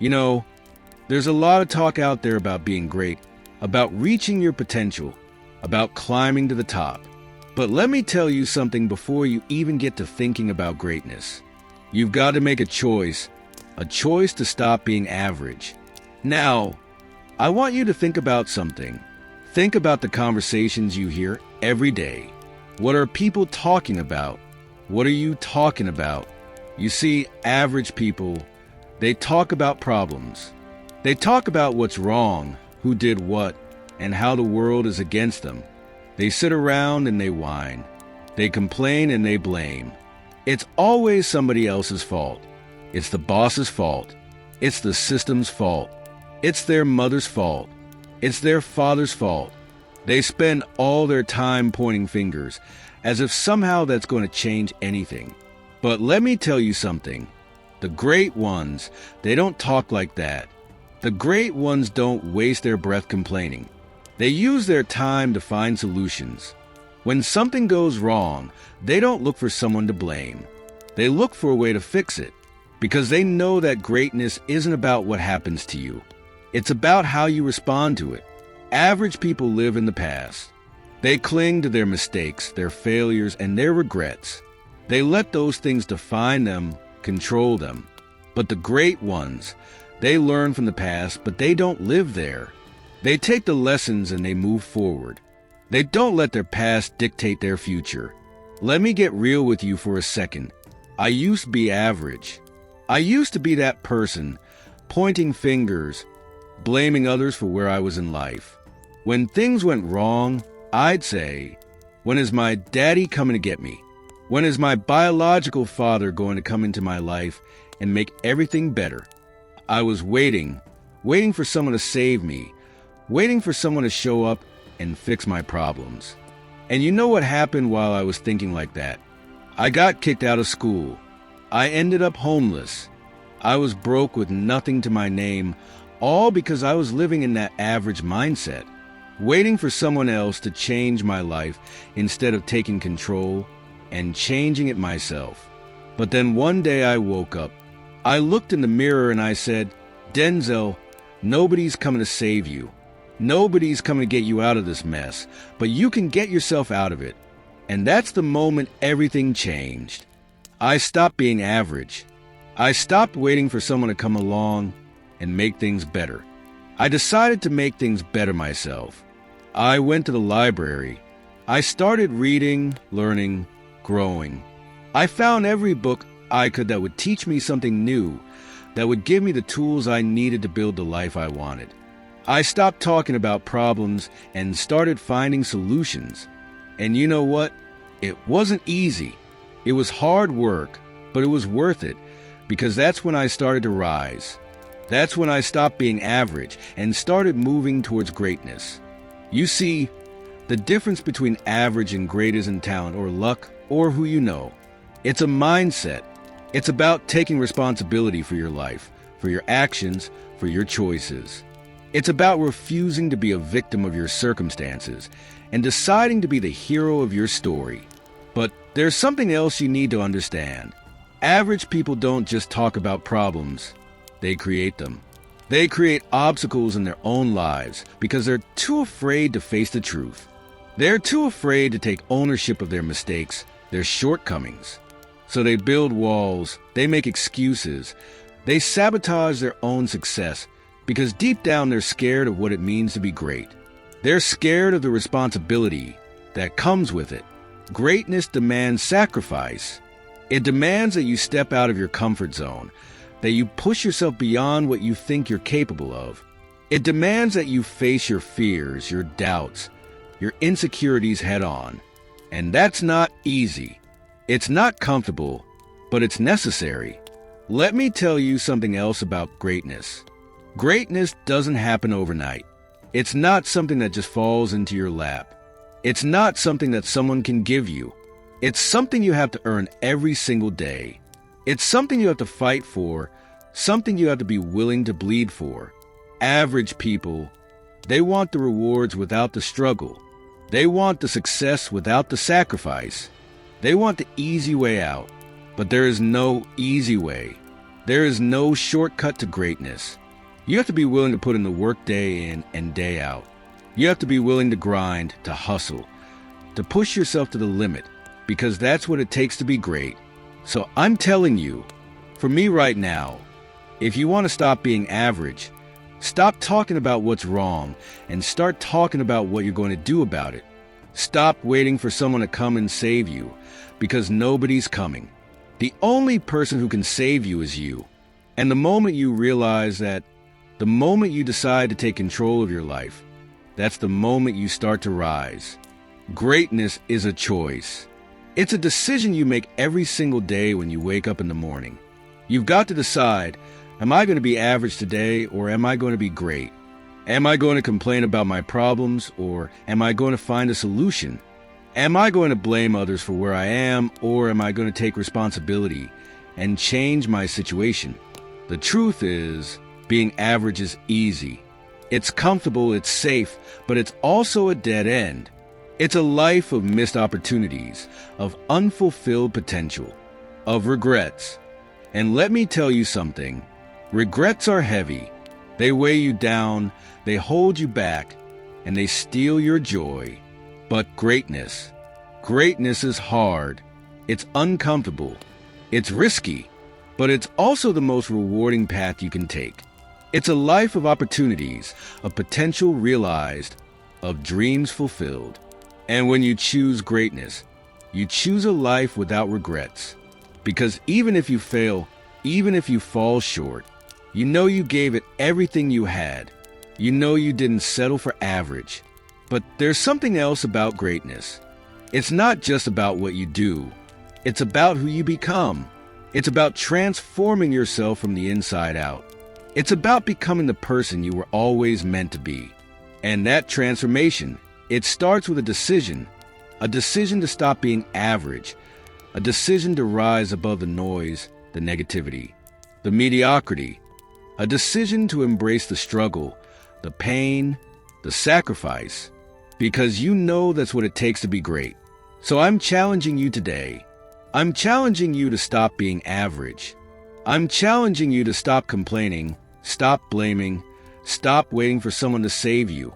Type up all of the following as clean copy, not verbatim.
You know, there's a lot of talk out there about being great, about reaching your potential, about climbing to the top. But let me tell you something before you even get to thinking about greatness. You've got to make a choice to stop being average. Now, I want you to think about something. Think about the conversations you hear every day. What are people talking about? What are you talking about? You see, average people, they talk about problems. They talk about what's wrong, who did what, and how the world is against them. They sit around and they whine. They complain and they blame. It's always somebody else's fault. It's the boss's fault. It's the system's fault. It's their mother's fault. It's their father's fault. They spend all their time pointing fingers, as if somehow that's going to change anything. But let me tell you something. The great ones, they don't talk like that. The great ones don't waste their breath complaining. They use their time to find solutions. When something goes wrong, they don't look for someone to blame. They look for a way to fix it, because they know that greatness isn't about what happens to you. It's about how you respond to it. Average people live in the past. They cling to their mistakes, their failures, and their regrets. They let those things define them, control them. But the great ones, they learn from the past, but they don't live there. They take the lessons and they move forward. They don't let their past dictate their future. Let me get real with you for a second. I used to be average. I used to be that person, pointing fingers, blaming others for where I was in life. When things went wrong, I'd say, when is my daddy coming to get me? When is my biological father going to come into my life and make everything better? I was waiting for someone to save me, waiting for someone to show up and fix my problems. And you know what happened while I was thinking like that? I got kicked out of school. I ended up homeless. I was broke with nothing to my name, all because I was living in that average mindset, waiting for someone else to change my life instead of taking control and changing it myself. But then one day I woke up. I looked in the mirror and I said, Denzel, nobody's coming to save you. Nobody's coming to get you out of this mess, but you can get yourself out of it. And that's the moment everything changed. I stopped being average. I stopped waiting for someone to come along and make things better. I decided to make things better myself. I went to the library. I started reading, learning, growing. I found every book I could that would teach me something new, that would give me the tools I needed to build the life I wanted. I stopped talking about problems and started finding solutions. And you know what? It wasn't easy. It was hard work, but it was worth it, because that's when I started to rise. That's when I stopped being average and started moving towards greatness. You see, the difference between average and great isn't talent or luck or who you know. It's a mindset. It's about taking responsibility for your life, for your actions, for your choices. It's about refusing to be a victim of your circumstances and deciding to be the hero of your story. But there's something else you need to understand. Average people don't just talk about problems. They create them. They create obstacles in their own lives because they're too afraid to face the truth. They're too afraid to take ownership of their mistakes, their shortcomings. So they build walls, they make excuses, they sabotage their own success because deep down they're scared of what it means to be great. They're scared of the responsibility that comes with it. Greatness demands sacrifice. It demands that you step out of your comfort zone, that you push yourself beyond what you think you're capable of. It demands that you face your fears, your doubts, your insecurities head on. And that's not easy. It's not comfortable, but it's necessary. Let me tell you something else about greatness. Greatness doesn't happen overnight. It's not something that just falls into your lap. It's not something that someone can give you. It's something you have to earn every single day. It's something you have to fight for, something you have to be willing to bleed for. Average people, they want the rewards without the struggle. They want the success without the sacrifice. They want the easy way out, but there is no easy way. There is no shortcut to greatness. You have to be willing to put in the work day in and day out. You have to be willing to grind, to hustle, to push yourself to the limit, because that's what it takes to be great. So I'm telling you, for me right now, if you want to stop being average, stop talking about what's wrong and start talking about what you're going to do about it. Stop waiting for someone to come and save you, because nobody's coming. The only person who can save you is you. And the moment you realize that, the moment you decide to take control of your life, that's the moment you start to rise. Greatness is a choice. It's a decision you make every single day when you wake up in the morning. You've got to decide, am I going to be average today, or am I going to be great? Am I going to complain about my problems, or am I going to find a solution? Am I going to blame others for where I am, or am I going to take responsibility and change my situation? The truth is, being average is easy. It's comfortable, it's safe, but it's also a dead end. It's a life of missed opportunities, of unfulfilled potential, of regrets. And let me tell you something, regrets are heavy. They weigh you down, they hold you back, and they steal your joy. But greatness is hard, it's uncomfortable, it's risky, but it's also the most rewarding path you can take. It's a life of opportunities, of potential realized, of dreams fulfilled. And when you choose greatness, you choose a life without regrets. Because even if you fail, even if you fall short, you know you gave it everything you had. You know you didn't settle for average. But there's something else about greatness. It's not just about what you do. It's about who you become. It's about transforming yourself from the inside out. It's about becoming the person you were always meant to be. And that transformation, it starts with a decision to stop being average, a decision to rise above the noise, the negativity, the mediocrity, a decision to embrace the struggle, the pain, the sacrifice, because you know that's what it takes to be great. So I'm challenging you today. I'm challenging you to stop being average. I'm challenging you to stop complaining, stop blaming, stop waiting for someone to save you.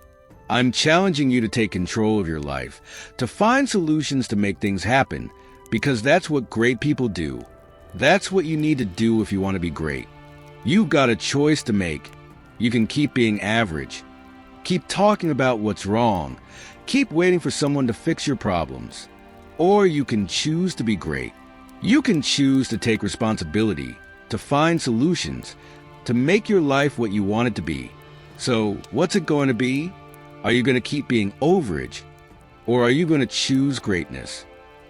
I'm challenging you to take control of your life, to find solutions to make things happen, because that's what great people do. That's what you need to do if you want to be great. You've got a choice to make. You can keep being average. Keep talking about what's wrong. Keep waiting for someone to fix your problems. Or you can choose to be great. You can choose to take responsibility, to find solutions, to make your life what you want it to be. So, what's it going to be? Are you going to keep being overage? Or are you going to choose greatness?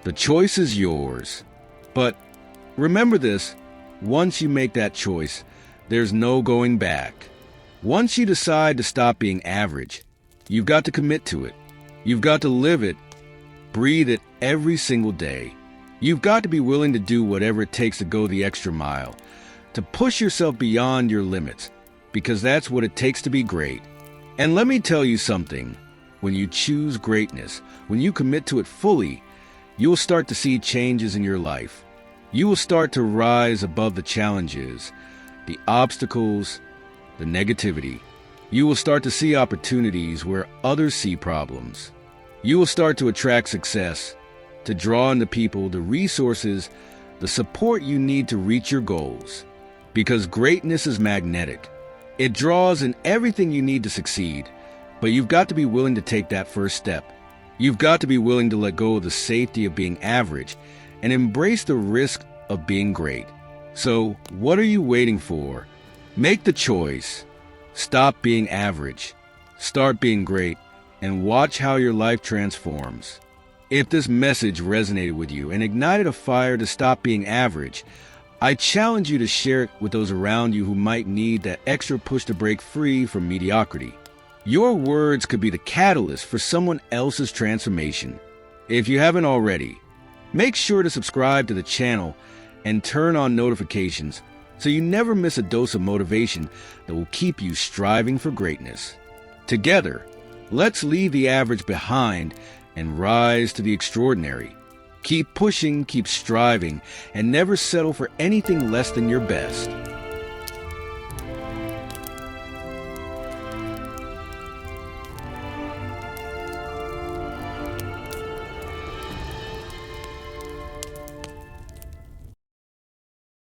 The choice is yours. But remember this, once you make that choice, there's no going back. Once you decide to stop being average, you've got to commit to it. You've got to live it, breathe it every single day. You've got to be willing to do whatever it takes to go the extra mile, to push yourself beyond your limits, because that's what it takes to be great. And let me tell you something, when you choose greatness, when you commit to it fully, you'll start to see changes in your life. You will start to rise above the challenges, the obstacles, the negativity. You will start to see opportunities where others see problems. You will start to attract success, to draw in the people, the resources, the support you need to reach your goals. Because greatness is magnetic. It draws in everything you need to succeed, but you've got to be willing to take that first step. You've got to be willing to let go of the safety of being average and embrace the risk of being great. So, what are you waiting for? Make the choice. Stop being average. Start being great, and watch how your life transforms. If this message resonated with you and ignited a fire to stop being average, I challenge you to share it with those around you who might need that extra push to break free from mediocrity. Your words could be the catalyst for someone else's transformation. If you haven't already, make sure to subscribe to the channel and turn on notifications so you never miss a dose of motivation that will keep you striving for greatness. Together, let's leave the average behind and rise to the extraordinary. Keep pushing, keep striving, and never settle for anything less than your best.